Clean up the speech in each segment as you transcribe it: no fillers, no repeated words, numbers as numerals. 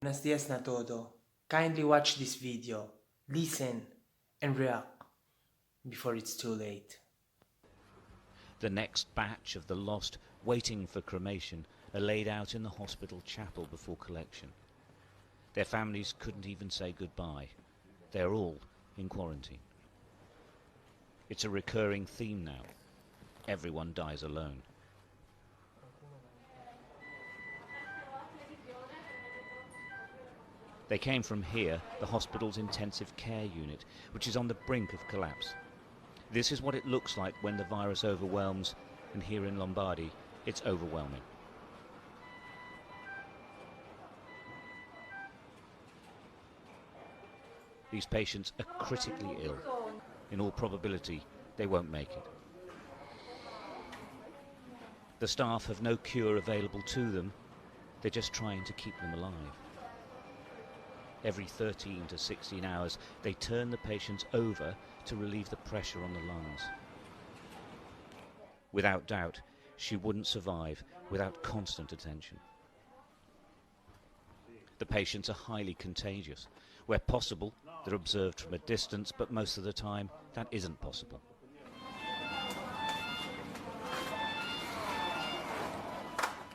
Buenos dias na todo. Kindly watch this video, listen, and react before it's too late. The next batch of the lost waiting for cremation are laid out in the hospital chapel before collection. Their families couldn't even say goodbye. They're all in quarantine. It's a recurring theme now. Everyone dies alone. They came from here, the hospital's intensive care unit, which is on the brink of collapse. This is what it looks like when the virus overwhelms, and here in Lombardy, it's overwhelming. These patients are critically ill. In all probability, they won't make it. The staff have no cure available to them. They're just trying to keep them alive. Every 13 to 16 hours, they turn the patients over to relieve the pressure on the lungs. Without doubt, she wouldn't survive without constant attention. The patients are highly contagious. Where possible, they're observed from a distance, but most of the time, that isn't possible.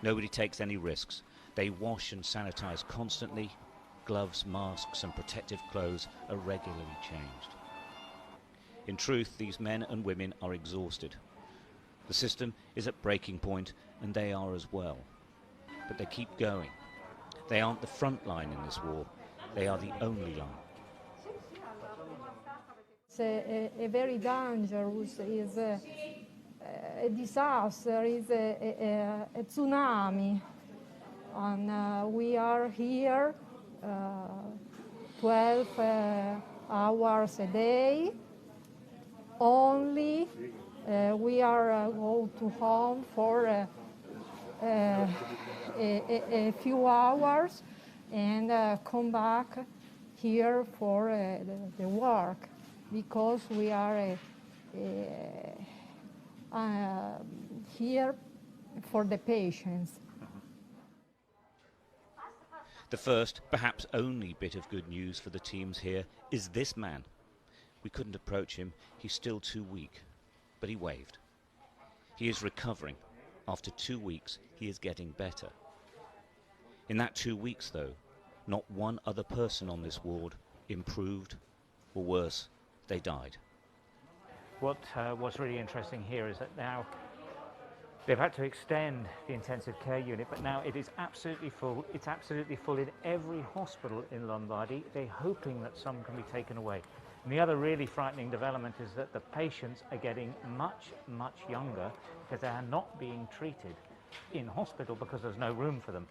Nobody takes any risks. They wash and sanitize constantly. Gloves, masks and protective clothes are regularly changed. In truth, these men and women are exhausted. The system is at breaking point, and they are as well. But they keep going. They aren't the front line in this war. They are the only line. It's a very dangerous, is a disaster, is a tsunami. And we are here 12 hours a day. Only we are go to home for a few hours and come back here for the work, because we are here for the patients. The first, perhaps only bit of good news for the teams here is this man. We couldn't approach him, he's still too weak, but he waved. He is recovering. After 2 weeks, he is getting better. In that 2 weeks, though, not one other person on this ward improved, or worse, they died. What's really interesting here is that now they've had to extend the intensive care unit, but now it is absolutely full. It's absolutely full in every hospital in Lombardy. They're hoping that some can be taken away. And the other really frightening development is that the patients are getting much, much younger because they are not being treated in hospital because there's no room for them.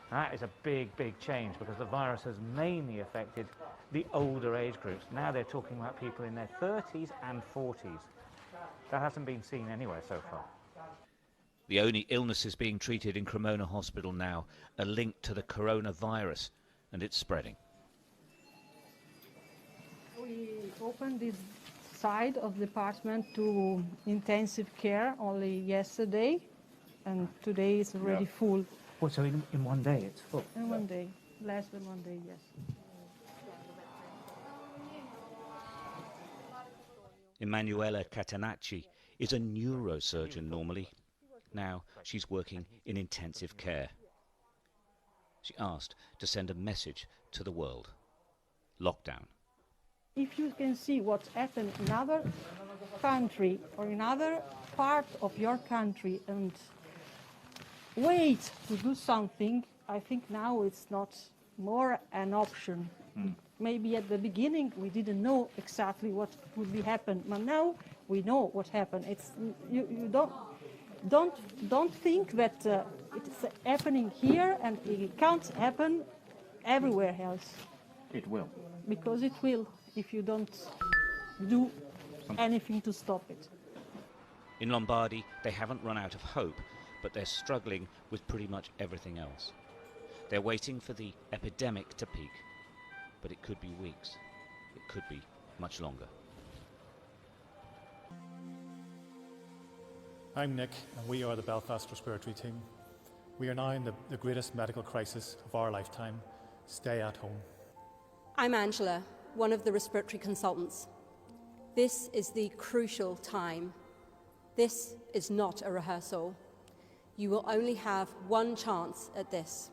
And that is a big, big change, because the virus has mainly affected the older age groups. Now they're talking about people in their 30s and 40s. That hasn't been seen anywhere so far. The only illnesses being treated in Cremona Hospital now are linked to the coronavirus, and it's spreading. We opened this side of the department to intensive care only yesterday, and today is already full. Well, so in one day it's full? In one day, less than one day, yes. Emanuela Catanacci is a neurosurgeon normally. Now she's working in intensive care. She asked to send a message to the world. Lockdown. If you can see what's happened in another country or in another part of your country and wait to do something, I think now it's not more an option. Maybe at the beginning we didn't know exactly what would be happen, but now we know what happened. It's you don't think that it's happening here and it can't happen everywhere else. It will. Because it will, if you don't do anything to stop it. In Lombardy, they haven't run out of hope, but they're struggling with pretty much everything else. They're waiting for the epidemic to peak, but it could be weeks. It could be much longer. I'm Nick, and we are the Belfast Respiratory Team. We are now in the greatest medical crisis of our lifetime, stay at home. I'm Angela, one of the respiratory consultants. This is the crucial time. This is not a rehearsal. You will only have one chance at this.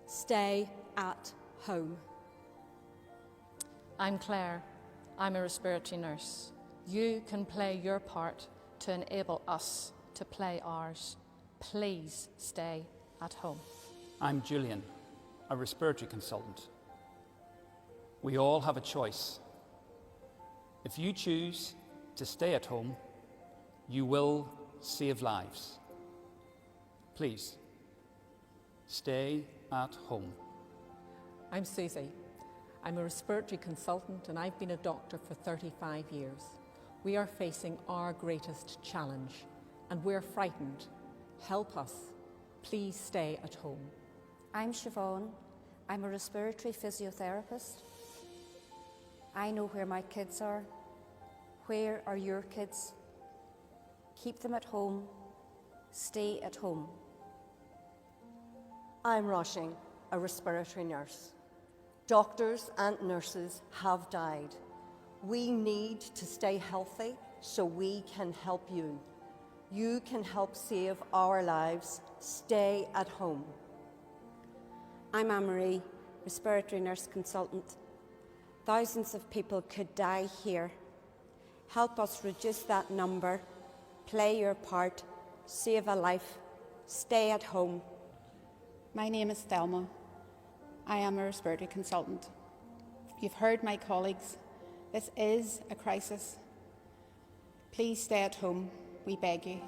Stay at home. I'm Claire. I'm a respiratory nurse. You can play your part to enable us to play ours. Please stay at home. I'm Julian, a respiratory consultant. We all have a choice. If you choose to stay at home, you will save lives. Please, stay at home. I'm Susie. I'm a respiratory consultant and I've been a doctor for 35 years. We are facing our greatest challenge and we're frightened. Help us. Please stay at home. I'm Siobhan. I'm a respiratory physiotherapist. I know where my kids are. Where are your kids? Keep them at home. Stay at home. I'm Roshing, a respiratory nurse. Doctors and nurses have died. We need to stay healthy so we can help you. You can help save our lives. Stay at home. I'm Anne-Marie, respiratory nurse consultant. Thousands of people could die here. Help us reduce that number. Play your part. Save a life. Stay at home. My name is Thelma. I am a respiratory consultant. You've heard my colleagues. This is a crisis. Please stay at home, we beg you.